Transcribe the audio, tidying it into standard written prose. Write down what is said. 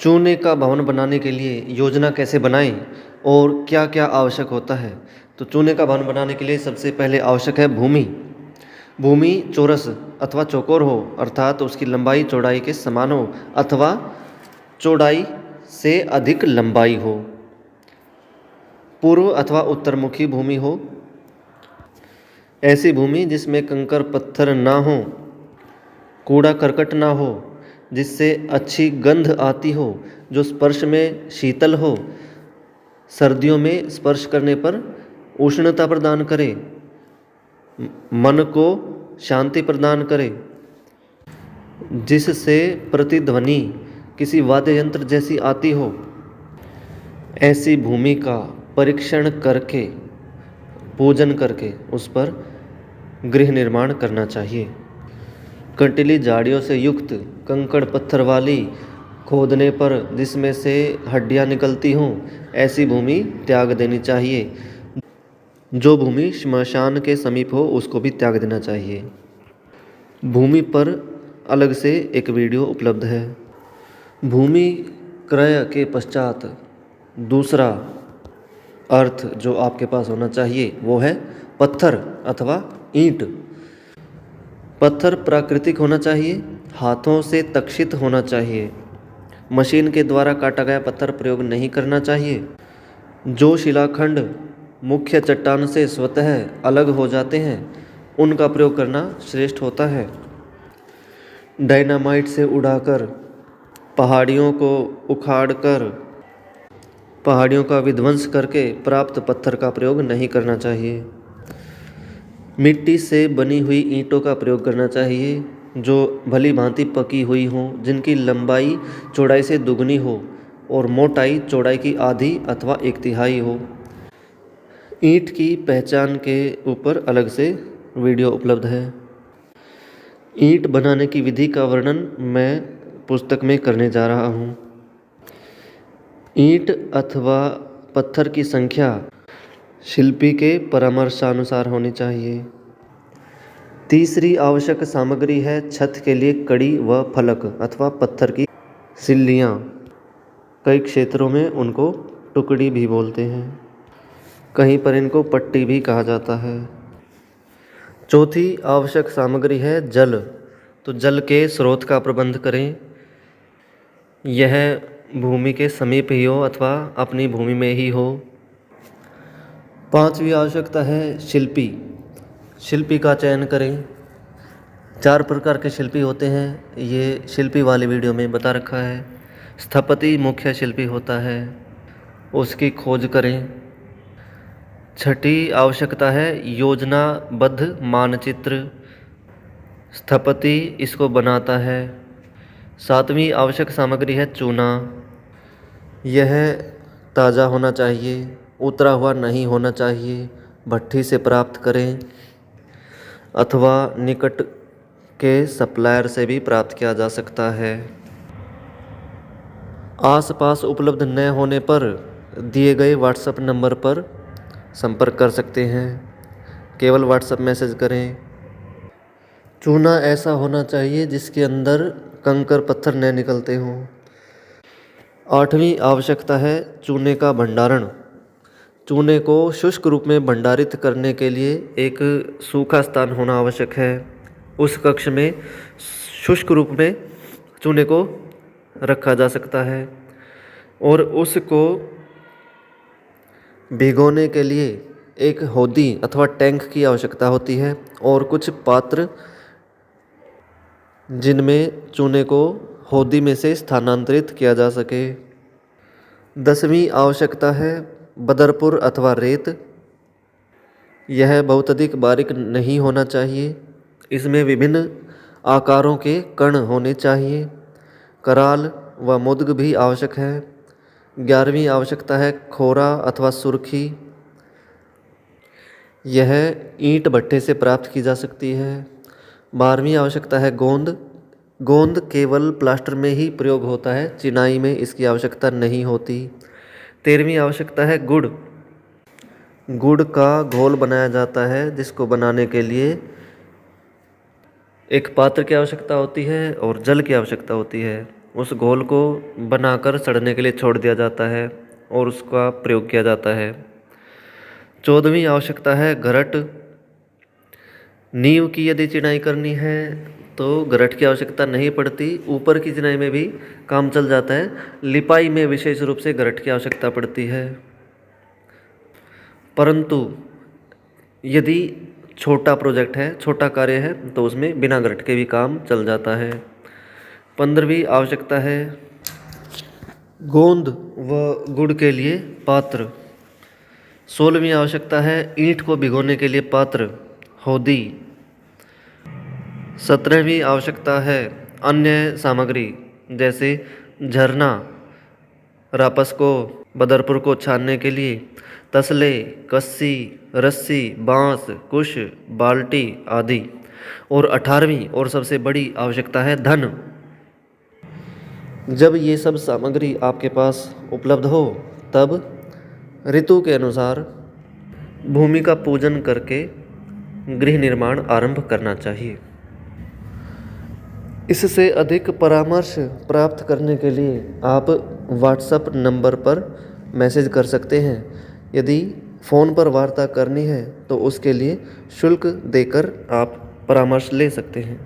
चूने का भवन बनाने के लिए योजना कैसे बनाएं और क्या क्या आवश्यक होता है। तो चूने का भवन बनाने के लिए सबसे पहले आवश्यक है भूमि। भूमि चौरस अथवा चौकोर हो, अर्थात उसकी लंबाई चौड़ाई के समान हो अथवा चौड़ाई से अधिक लंबाई हो। पूर्व अथवा उत्तरमुखी भूमि हो। ऐसी भूमि जिसमें कंकर पत्थर ना हो, कूड़ा करकट ना हो, जिससे अच्छी गंध आती हो, जो स्पर्श में शीतल हो, सर्दियों में स्पर्श करने पर उष्णता प्रदान करे, मन को शांति प्रदान करे, जिससे प्रतिध्वनि किसी वाद्य यंत्र जैसी आती हो। ऐसी भूमि का परीक्षण करके, पूजन करके उस पर गृह निर्माण करना चाहिए। कंटीली झाड़ियों से युक्त कंकड़ पत्थर वाली खोदने पर जिसमें से हड्डियां निकलती हों, ऐसी भूमि त्याग देनी चाहिए। जो भूमि श्मशान के समीप हो उसको भी त्याग देना चाहिए। भूमि पर अलग से एक वीडियो उपलब्ध है। भूमि क्रय के पश्चात दूसरा अर्थ जो आपके पास होना चाहिए वो है पत्थर अथवा ईंट। पत्थर प्राकृतिक होना चाहिए, हाथों से तक्षित होना चाहिए। मशीन के द्वारा काटा गया पत्थर प्रयोग नहीं करना चाहिए। जो शिलाखंड मुख्य चट्टान से स्वतः अलग हो जाते हैं उनका प्रयोग करना श्रेष्ठ होता है। डायनामाइट से उड़ाकर, पहाड़ियों को उखाड़कर, पहाड़ियों का विध्वंस करके प्राप्त पत्थर का प्रयोग नहीं करना चाहिए। मिट्टी से बनी हुई ईंटों का प्रयोग करना चाहिए, जो भली भांति पकी हुई हों, जिनकी लंबाई चौड़ाई से दुगनी हो और मोटाई चौड़ाई की आधी अथवा एक तिहाई हो। ईंट की पहचान के ऊपर अलग से वीडियो उपलब्ध है। ईंट बनाने की विधि का वर्णन मैं पुस्तक में करने जा रहा हूँ। ईंट अथवा पत्थर की संख्या शिल्पी के परामर्शानुसार होनी चाहिए। तीसरी आवश्यक सामग्री है छत के लिए कड़ी व फलक अथवा पत्थर की सिल्लियाँ। कई क्षेत्रों में उनको टुकड़ी भी बोलते हैं, कहीं पर इनको पट्टी भी कहा जाता है। चौथी आवश्यक सामग्री है जल। तो जल के स्रोत का प्रबंध करें। यह भूमि के समीप ही हो अथवा अपनी भूमि में ही हो। पांचवी आवश्यकता है शिल्पी। शिल्पी का चयन करें। 4 प्रकार के शिल्पी होते हैं, ये शिल्पी वाली वीडियो में बता रखा है। स्थपति मुख्य शिल्पी होता है, उसकी खोज करें। छठी आवश्यकता है योजनाबद्ध मानचित्र। स्थपति इसको बनाता है। 7वीं आवश्यक सामग्री है चूना। यह ताज़ा होना चाहिए, उतरा हुआ नहीं होना चाहिए। भट्ठी से प्राप्त करें अथवा निकट के सप्लायर से भी प्राप्त किया जा सकता है। आसपास उपलब्ध न होने पर दिए गए व्हाट्सएप नंबर पर संपर्क कर सकते हैं। केवल व्हाट्सएप मैसेज करें। चूना ऐसा होना चाहिए जिसके अंदर कंकर पत्थर न निकलते हों। 8वीं आवश्यकता है चूने का भंडारण। चूने को शुष्क रूप में भंडारित करने के लिए एक सूखा स्थान होना आवश्यक है। उस कक्ष में शुष्क रूप में चूने को रखा जा सकता है और उसको भिगोने के लिए एक होदी अथवा टैंक की आवश्यकता होती है और कुछ पात्र जिनमें चूने को होदी में से स्थानांतरित किया जा सके। 10वीं आवश्यकता है बदरपुर अथवा रेत। यह बहुत अधिक बारीक नहीं होना चाहिए, इसमें विभिन्न आकारों के कण होने चाहिए। कराल व मुद्ग भी आवश्यक है। 11वीं आवश्यकता है खोरा अथवा सुर्खी। यह ईंट भट्ठे से प्राप्त की जा सकती है। 12वीं आवश्यकता है गोंद। गोंद केवल प्लास्टर में ही प्रयोग होता है, चिनाई में इसकी आवश्यकता नहीं होती। 13वीं आवश्यकता है गुड़। गुड़ का घोल बनाया जाता है जिसको बनाने के लिए एक पात्र की आवश्यकता होती है और जल की आवश्यकता होती है। उस घोल को बनाकर सड़ने के लिए छोड़ दिया जाता है और उसका प्रयोग किया जाता है। 14वीं आवश्यकता है गरट। नींव की यदि चिनाई करनी है तो गरट की आवश्यकता नहीं पड़ती, ऊपर की चिनाई में भी काम चल जाता है। लिपाई में विशेष रूप से गरट की आवश्यकता पड़ती है, परंतु यदि छोटा प्रोजेक्ट है, छोटा कार्य है, तो उसमें बिना गरट के भी काम चल जाता है। 15वीं आवश्यकता है गोंद व गुड़ के लिए पात्र। 16वीं आवश्यकता है ईंट को भिगोने के लिए पात्र, होदी। 17वीं आवश्यकता है अन्य सामग्री, जैसे झरना, रापस को, बदरपुर को छानने के लिए, तसले, कस्सी, रस्सी, बांस, कुश, बाल्टी आदि। और 18वीं और सबसे बड़ी आवश्यकता है धन। जब ये सब सामग्री आपके पास उपलब्ध हो तब ऋतु के अनुसार भूमि का पूजन करके गृह निर्माण आरंभ करना चाहिए। इससे अधिक परामर्श प्राप्त करने के लिए आप व्हाट्सएप नंबर पर मैसेज कर सकते हैं। यदि फ़ोन पर वार्ता करनी है तो उसके लिए शुल्क देकर आप परामर्श ले सकते हैं।